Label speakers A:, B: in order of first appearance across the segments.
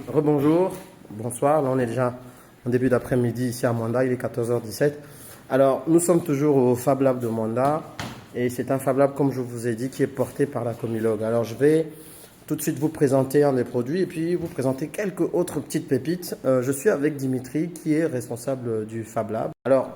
A: Rebonjour, bonsoir. Là, on est déjà en début d'après-midi ici à Mwanda, il est 14h17. Alors, nous sommes toujours au Fab Lab de Mwanda et c'est un Fab Lab, comme je vous ai dit, qui est porté par la Comilog. Alors, je vais tout de suite vous présenter un des produits et puis vous présenter quelques autres petites pépites. Je suis avec Dimitri qui est responsable du Fab Lab. Alors,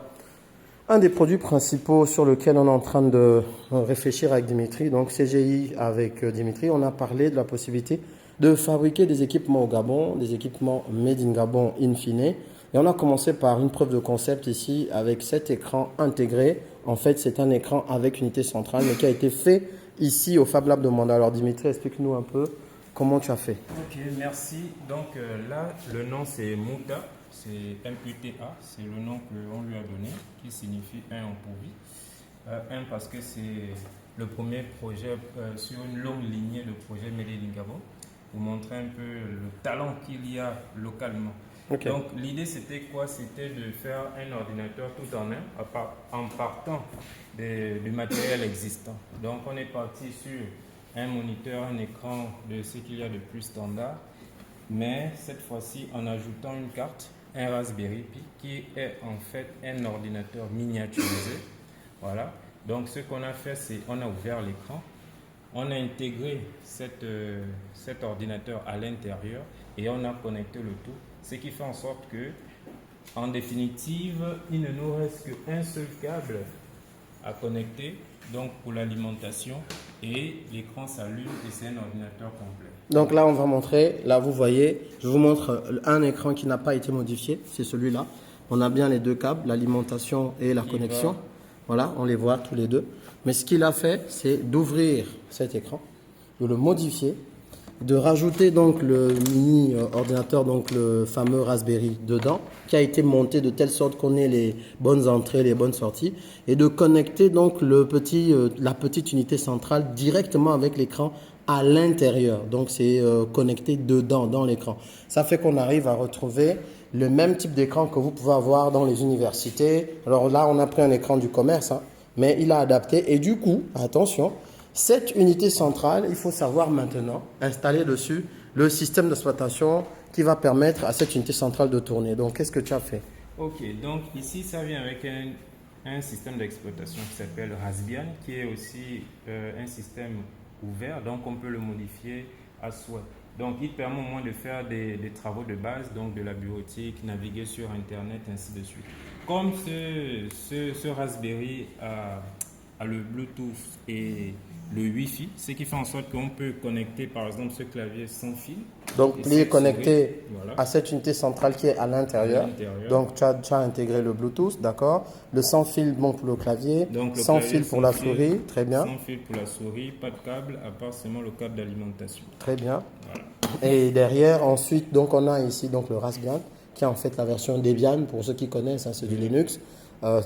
A: un des produits principaux sur lequel on est en train de réfléchir avec Dimitri, donc CGI avec Dimitri, on a parlé de la possibilité de fabriquer des équipements au Gabon, des équipements made in Gabon in fine. Et on a commencé par une preuve de concept ici avec cet écran intégré. En fait, c'est un écran avec unité centrale, mais qui a été fait ici au Fab Lab de Mwanda. Alors Dimitri, explique-nous un peu comment tu as fait.
B: Ok, merci. Donc là, le nom c'est Muta, c'est M-U-T-A, c'est le nom qu'on lui a donné, qui signifie un en pourvu. Un parce que c'est le premier projet sur une longue lignée de projets Made in Gabon, pour montrer un peu le talent qu'il y a localement.
A: Okay.
B: Donc l'idée c'était quoi? C'était de faire un ordinateur tout en un, en partant du matériel existant. Donc on est parti sur un moniteur, un écran de ce qu'il y a de plus standard, mais cette fois-ci en ajoutant une carte, un Raspberry Pi, qui est en fait un ordinateur miniaturisé. Voilà. Donc ce qu'on a fait, c'est on a ouvert l'écran, on a intégré cet ordinateur à l'intérieur et on a connecté le tout, ce qui fait en sorte que, en définitive, il ne nous reste qu'un seul câble à connecter, donc pour l'alimentation, et l'écran s'allume et c'est un ordinateur complet.
A: Donc là, on va montrer, là vous voyez, je vous montre un écran qui n'a pas été modifié, c'est celui-là. On a bien les deux câbles, l'alimentation et la connexion. Voilà, on les voit tous les deux. Mais ce qu'il a fait, c'est d'ouvrir cet écran, de le modifier, de rajouter donc le mini ordinateur, donc le fameux Raspberry dedans, qui a été monté de telle sorte qu'on ait les bonnes entrées, les bonnes sorties, et de connecter donc la petite unité centrale directement avec l'écran à l'intérieur. Donc c'est connecté dedans, dans l'écran. Ça fait qu'on arrive à retrouver le même type d'écran que vous pouvez avoir dans les universités. Alors là, on a pris un écran du commerce, hein, mais il a adapté. Et du coup, attention, cette unité centrale, il faut savoir maintenant installer dessus le système d'exploitation qui va permettre à cette unité centrale de tourner. Donc, qu'est-ce que tu as fait?
B: Ok, donc ici, ça vient avec un système d'exploitation qui s'appelle Raspbian, qui est aussi un système ouvert, donc on peut le modifier à souhait. Donc il permet au moins de faire des travaux de base, donc de la bureautique, naviguer sur Internet, ainsi de suite. Comme ce Raspberry a le Bluetooth et le Wi-Fi, ce qui fait en sorte qu'on peut connecter par exemple ce clavier sans fil.
A: Donc il est connecté
B: voilà,
A: à cette unité centrale qui est à l'intérieur. Donc tu as intégré le Bluetooth, d'accord. Le sans fil bon pour le clavier,
B: donc, le
A: sans
B: clavier
A: fil pour la souris, très bien.
B: Sans fil pour la souris, pas de câble à part seulement le câble d'alimentation.
A: Très bien.
B: Voilà.
A: Et derrière ensuite donc on a ici donc le Raspbian qui est en fait la version Debian pour ceux qui connaissent, hein, c'est du Linux.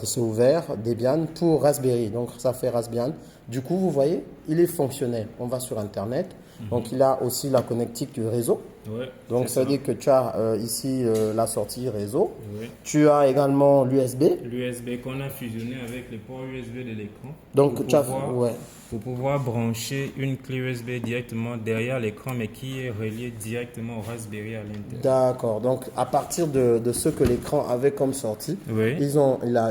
A: C'est ouvert, Debian pour Raspberry, donc ça fait Raspbian. Du coup, vous voyez, il est fonctionnel. On va sur Internet, donc il a aussi la connectique du réseau.
B: Ouais,
A: donc ça veut dire que tu as ici la sortie réseau.
B: Ouais.
A: Tu as également l'USB.
B: L'USB qu'on a fusionné avec les ports USB de l'écran.
A: Donc tu as,
B: pour pouvoir brancher une clé USB directement derrière l'écran, mais qui est reliée directement au Raspberry à l'intérieur.
A: D'accord. Donc à partir de ce que l'écran avait comme sortie,
B: oui,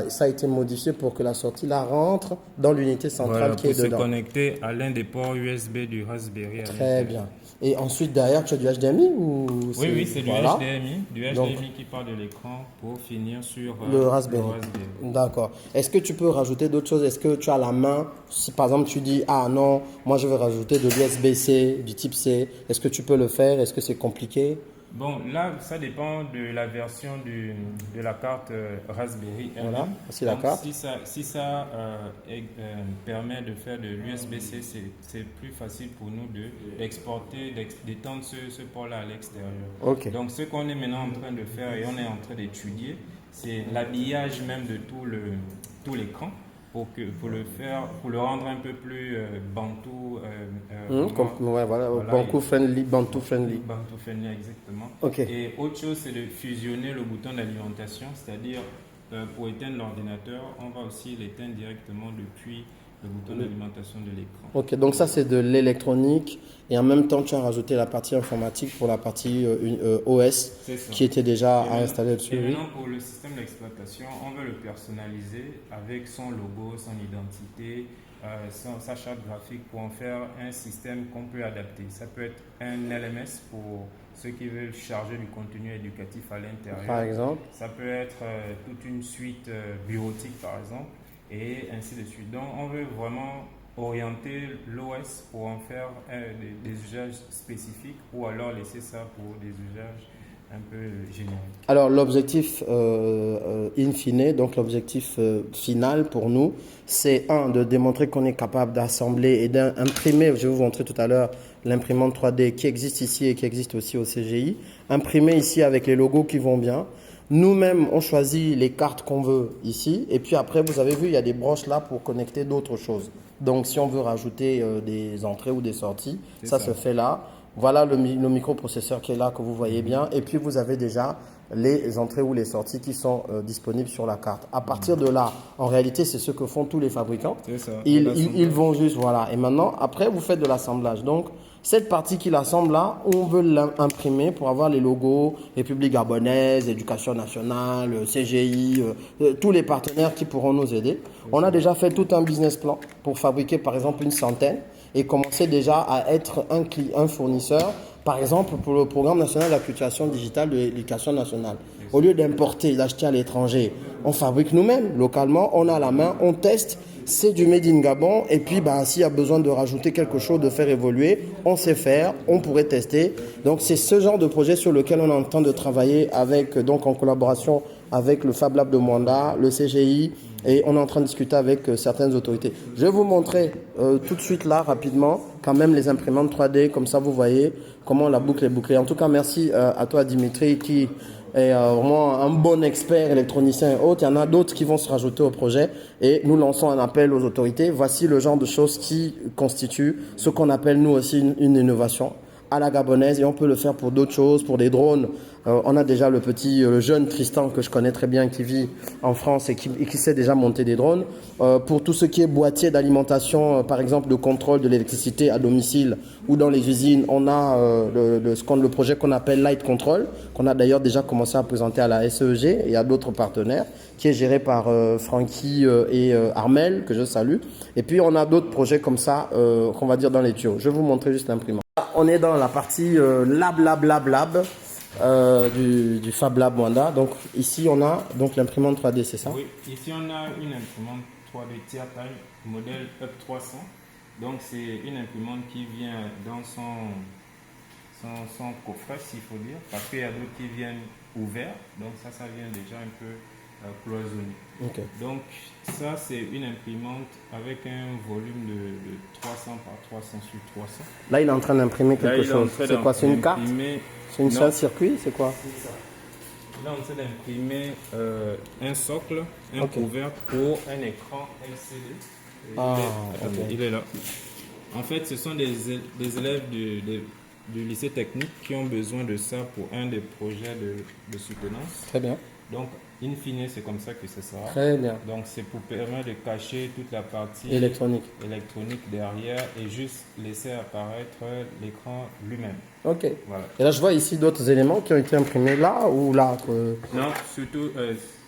A: ça a été modifié pour que la sortie là rentre dans l'unité centrale qui est dedans.
B: Pour se connecter à l'un des ports USB du Raspberry à l'intérieur.
A: Très bien. Et ensuite, derrière, tu as du HDMI ou
B: Oui, c'est du HDMI qui part de l'écran pour finir sur
A: le Raspberry. D'accord. Est-ce que tu peux rajouter d'autres choses? Est-ce que tu as la main? Si par exemple tu dis, ah non, moi je veux rajouter de l'USB-C, du type C, est-ce que tu peux le faire? Est-ce que c'est compliqué?
B: Bon, là, ça dépend de la version de la carte Raspberry.
A: Voilà, c'est la carte.
B: Si ça permet de faire de l'USB-C, c'est plus facile pour nous d'exporter, d'étendre ce port-là à l'extérieur.
A: Okay.
B: Donc, ce qu'on est maintenant en train de faire et on est en train d'étudier, c'est l'habillage même de tout l'écran. Pour le rendre un peu plus bantou.
A: Voilà, bantu friendly.
B: Bantu friendly, exactement.
A: Okay.
B: Et autre chose, c'est de fusionner le bouton d'alimentation, c'est-à-dire pour éteindre l'ordinateur, on va aussi l'éteindre directement depuis le bouton d'alimentation de l'écran.
A: Ok, donc ça c'est de l'électronique et en même temps tu as rajouté la partie informatique pour la partie OS qui était déjà installée dessus.
B: Et maintenant pour le système d'exploitation, on veut le personnaliser avec son logo, son identité, sa charte graphique pour en faire un système qu'on peut adapter. Ça peut être un LMS pour ceux qui veulent charger du contenu éducatif à l'intérieur.
A: Par exemple.
B: Ça peut être toute une suite bureautique par exemple et ainsi de suite. Donc on veut vraiment orienter l'OS pour en faire des usages spécifiques ou alors laisser ça pour des usages un peu génériques. Alors
A: l'objectif in fine, donc l'objectif final pour nous, c'est de démontrer qu'on est capable d'assembler et d'imprimer, je vais vous montrer tout à l'heure l'imprimante 3D qui existe ici et qui existe aussi au CGI, imprimer ici avec les logos qui vont bien. Nous-mêmes, on choisit les cartes qu'on veut ici. Et puis après, vous avez vu, il y a des broches là pour connecter d'autres choses. Donc, si on veut rajouter des entrées ou des sorties, ça se fait là. Voilà le microprocesseur qui est là, que vous voyez bien. Et puis, vous avez déjà les entrées ou les sorties qui sont disponibles sur la carte. À partir de là, en réalité, c'est ce que font tous les fabricants.
B: C'est ça.
A: Ils vont juste, voilà. Et maintenant, après, vous faites de l'assemblage. Donc, cette partie qu'il assemble là, on veut l'imprimer pour avoir les logos, République gabonaise, Éducation nationale, CGI, tous les partenaires qui pourront nous aider. On a déjà fait tout un business plan pour fabriquer par exemple une centaine et commencer déjà à être un fournisseur, par exemple pour le programme national d'acculturation digitale de l'éducation nationale. Au lieu d'importer, d'acheter à l'étranger, on fabrique nous-mêmes, localement, on a la main, on teste. C'est du Made in Gabon et puis s'il y a besoin de rajouter quelque chose, de faire évoluer, on sait faire, on pourrait tester. Donc c'est ce genre de projet sur lequel on est en train de travailler avec, donc en collaboration avec le Fab Lab de Mwanda, le CGI et on est en train de discuter avec certaines autorités. Je vais vous montrer tout de suite là rapidement quand même les imprimantes 3D, comme ça vous voyez comment la boucle est bouclée. En tout cas merci à toi Dimitri qui est vraiment un bon expert électronicien et autres. Il y en a d'autres qui vont se rajouter au projet et nous lançons un appel aux autorités. Voici le genre de choses qui constituent ce qu'on appelle nous aussi une innovation à la gabonaise et on peut le faire pour d'autres choses, pour des drones. On a déjà le jeune Tristan que je connais très bien qui vit en France et qui sait déjà monter des drones. Pour tout ce qui est boîtier d'alimentation, par exemple de contrôle de l'électricité à domicile ou dans les usines, on a le projet qu'on appelle Light Control, qu'on a d'ailleurs déjà commencé à présenter à la SEG et à d'autres partenaires, qui est géré par Francky et Armel, que je salue. Et puis on a d'autres projets comme ça qu'on va dire dans les tuyaux. Je vais vous montrer juste l'imprimante. On est dans la partie lab du Fab Lab Mwanda. Donc ici on a donc l'imprimante 3D, c'est ça?
B: Oui, ici on a une imprimante 3D tiers taille modèle Up 300. Donc c'est une imprimante qui vient dans son coffret, s'il faut dire, parce qu'il y a d'autres qui viennent ouverts. Donc ça vient déjà un peu cloisonné.
A: Okay.
B: Donc ça c'est une imprimante avec un volume de 300 par 300 sur 300.
A: Là il est en train d'imprimer quelque chose. C'est quoi? C'est une carte? C'est une seule circuit? C'est quoi?
B: Là on essaie d'imprimer un socle, un couvert pour un écran LCD. Il est là. En fait ce sont des élèves du lycée technique qui ont besoin de ça pour un des projets de soutenance.
A: Très bien.
B: Donc, in fine, c'est comme ça que ce sera.
A: Très bien.
B: Donc, c'est pour permettre de cacher toute la partie
A: électronique
B: derrière et juste laisser apparaître l'écran lui-même.
A: Ok.
B: Voilà.
A: Et là, je vois ici d'autres éléments qui ont été imprimés là ou là.
B: Non, surtout,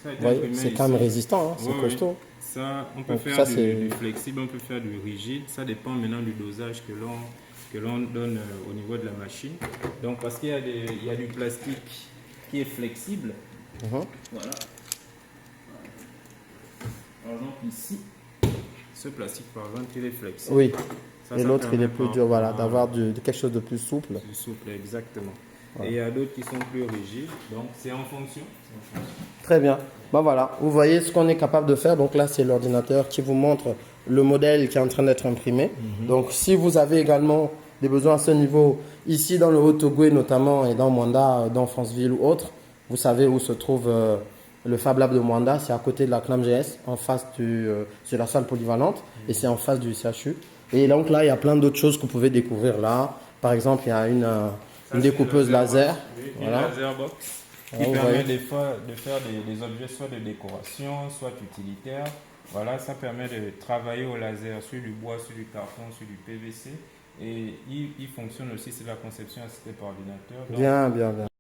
B: ça a été imprimé
A: c'est quand même résistant, hein, c'est costaud.
B: Oui. Ça, on peut faire du flexible, on peut faire du rigide. Ça dépend maintenant du dosage que l'on donne au niveau de la machine. Donc, parce qu'il y a du plastique qui est flexible. Voilà. Par exemple, ici, ce plastique, par exemple, il est flexible.
A: Oui. Et l'autre, il est plus dur, voilà, d'avoir quelque chose de plus souple.
B: Plus souple, exactement. Voilà. Et il y a d'autres qui sont plus rigides. Donc, c'est en fonction.
A: Très bien. Voilà, vous voyez ce qu'on est capable de faire. Donc là, c'est l'ordinateur qui vous montre le modèle qui est en train d'être imprimé. Donc, si vous avez également des besoins à ce niveau, ici dans le Haut-Togo notamment, et dans Mwanda, dans Franceville ou autre, vous savez où se trouve le Fab Lab de Mwanda. C'est à côté de la CNAMGS, en face de la salle polyvalente, et c'est en face du CHU. Et donc là, il y a plein d'autres choses que vous pouvez découvrir là. Par exemple, il y a une découpeuse laser.
B: Une laser box qui permet de faire des objets soit de décoration, soit utilitaires. Voilà, ça permet de travailler au laser sur du bois, sur du carton, sur du PVC. Et il fonctionne aussi sur la conception assistée par ordinateur. Donc,
A: Bien, bien, bien.